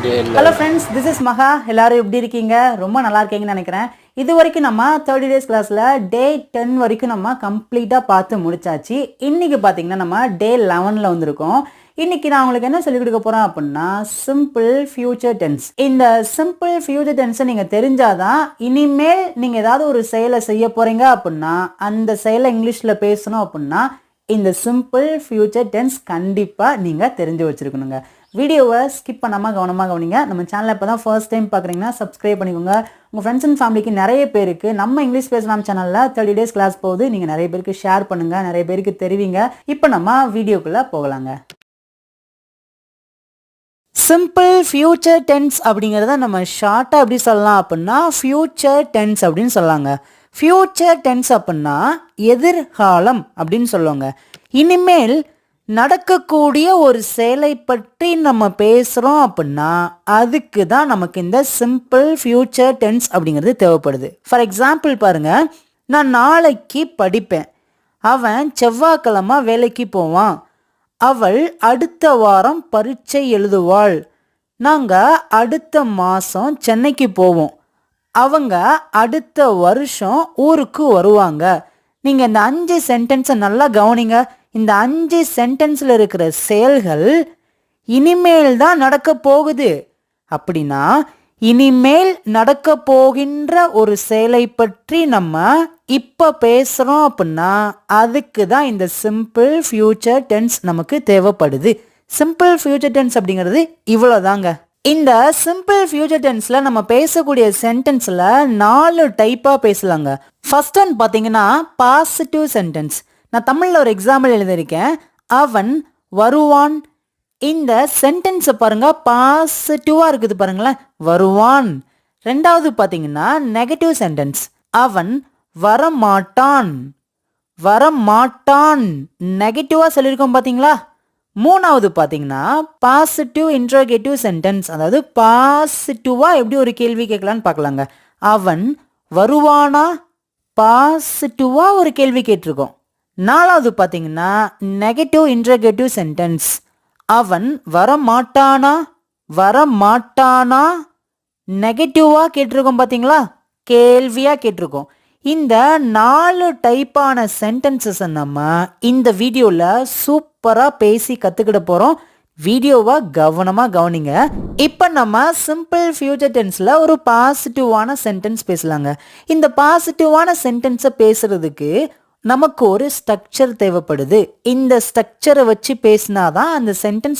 Hello friends, this is மகா. எல்லாரும் எப்படி இருக்கீங்க? ரொம்ப நல்லா இருக்கீங்கன்னு நினைக்கிறேன். இது வரைக்கும் நம்ம 30 டேஸ் கிளாஸில் டே 10 வரைக்கும் நம்ம கம்ப்ளீட்டாக பார்த்து முடிச்சாச்சு. இன்னைக்கு பார்த்தீங்கன்னா நம்ம டே 11ல் வந்திருக்கோம். இன்னைக்கு நான் உங்களுக்கு என்ன சொல்லிக் கொடுக்க போகிறேன் அப்படின்னா சிம்பிள் ஃபியூச்சர் டென்ஸ். இந்த சிம்பிள் ஃபியூச்சர் டென்ஸை நீங்கள் தெரிஞ்சாதான் இனிமேல் நீங்கள் ஏதாவது ஒரு செயலை செய்ய போகிறீங்க அப்படின்னா அந்த செயலை இங்கிலீஷில் பேசணும் அப்படின்னா இந்த சிம்பிள் ஃபியூச்சர் டென்ஸ் கண்டிப்பாக நீங்கள் தெரிஞ்சு வச்சுருக்கணுங்க. வீடியோவை ஸ்கிப் பண்ணாமல் கவனமாக கவனிங்க. நம்ம சேனலை இப்போ தான் ஃபர்ஸ்ட் டைம் பார்க்குறீங்கன்னா சப்ஸ்கிரைப் பண்ணிக்கோங்க. உங்கள் ஃப்ரெண்ட்ஸ் அண்ட் ஃபேமிலிக்கு நிறைய பேருக்கு நம்ம இங்கிலீஷ் பேசலாம் சேனலில் 30 டேஸ் கிளாஸ் போகுது. நீங்கள் நிறைய பேருக்கு ஷேர் பண்ணுங்கள், நிறைய பேருக்கு தெரிவிங்க. இப்போ நம்ம வீடியோக்குள்ளே போகலாங்க. சிம்பிள் ஃபியூச்சர் டென்ஸ் அப்படிங்கிறத நம்ம ஷார்ட்டாக எப்படி சொல்லலாம் அப்படின்னா ஃபியூச்சர் டென்ஸ் அப்படின்னு சொல்லாங்க. ஃபியூச்சர் டென்ஸ் அப்படின்னா எதிர்காலம் அப்படின்னு சொல்லுவாங்க. இனிமேல் நடக்கக்கூடிய ஒரு செயலை பற்றி நம்ம பேசுகிறோம் அப்படின்னா அதுக்கு தான் நமக்கு இந்த சிம்பிள் ஃபியூச்சர் டென்ஸ் அப்படிங்கிறது தேவைப்படுது. ஃபார் எக்ஸாம்பிள் பாருங்க, நான் நாளைக்கு படிப்பேன், அவன் செவ்வாய்க்கிழமை வேலைக்கு போவான், அவள் அடுத்த வாரம் பரீட்சை எழுதுவாள், நாங்கள் அடுத்த மாதம் சென்னைக்கு போவோம், அவங்க அடுத்த வருஷம் ஊருக்கு வருவாங்க. நீங்கள் இந்த 5 சென்டென்ஸை நல்லா கவனிங்க. இந்த 5 சென்டென்ஸில் இருக்கிற செயல்கள் இனிமேல் தான் நடக்க போகுது. அப்படின்னா இனிமேல் நடக்க போகின்ற ஒரு செயலை பற்றி நம்ம இப்போ பேசுகிறோம் அப்படின்னா அதுக்கு தான் இந்த சிம்பிள் ஃபியூச்சர் டென்ஸ் நமக்கு தேவைப்படுது. சிம்பிள் ஃபியூச்சர் டென்ஸ் அப்படிங்கிறது இவ்வளோதாங்க. இந்த சிம்பிள் ஃபியூச்சர் டென்ஸில் நம்ம பேசக்கூடிய சென்டென்ஸில் 4 டைப்பாக பேசலாங்க. ஃபர்ஸ்ட் ஒன் பார்த்தீங்கன்னா பாசிட்டிவ் சென்டென்ஸ். நான் தமிழில் ஒரு எக்ஸாம்பிள் எழுதியிருக்கேன், அவன் வருவான். இந்த சென்டென்ஸை பாருங்க, பாசிட்டிவாக இருக்குது பாருங்களேன், வருவான். ரெண்டாவது பார்த்தீங்கன்னா நெகட்டிவ் சென்டென்ஸ், அவன் வரமாட்டான். வரமாட்டான் நெகட்டிவாக சொல்லியிருக்கோம் பார்த்தீங்களா. மூணாவது பார்த்தீங்கன்னா பாசிட்டிவ் இன்ட்ரோகேட்டிவ் சென்டென்ஸ், அதாவது பாசிட்டிவாக எப்படி ஒரு கேள்வி கேட்கலான்னு பார்க்கலாங்க. அவன் வருவானா, பாசிட்டிவாக ஒரு கேள்வி கேட்டிருக்கோம். நாலாவது பார்த்தீங்கன்னா நெகட்டிவ் இன்ட்ரோகேட்டிவ் சென்டென்ஸ், அவன் வரமாட்டானா, வரமாட்டானா நெகட்டிவாக கேட்டிருக்கோம் பார்த்தீங்களா, கேள்வியாக கேட்டிருக்கோம். இந்த 4 டைப்பான சென்டென்சஸை நம்ம இந்த வீடியோவில் சூப்பராக பேசி கற்றுக்கிட போகிறோம். வீடியோவை கவனமாக கவனிங்க. இப்போ நம்ம சிம்பிள் ஃபியூச்சர் டென்ஸில் ஒரு பாசிட்டிவான சென்டென்ஸ் பேசலாங்க. இந்த பாசிட்டிவான சென்டென்ஸை பேசுகிறதுக்கு நமக்கு ஒரு ஸ்ட்ரக்சர் தேவைப்படுது. இந்த ஸ்ட்ரக்சரை வச்சு பேசினாதான் அந்த சென்டென்ஸ்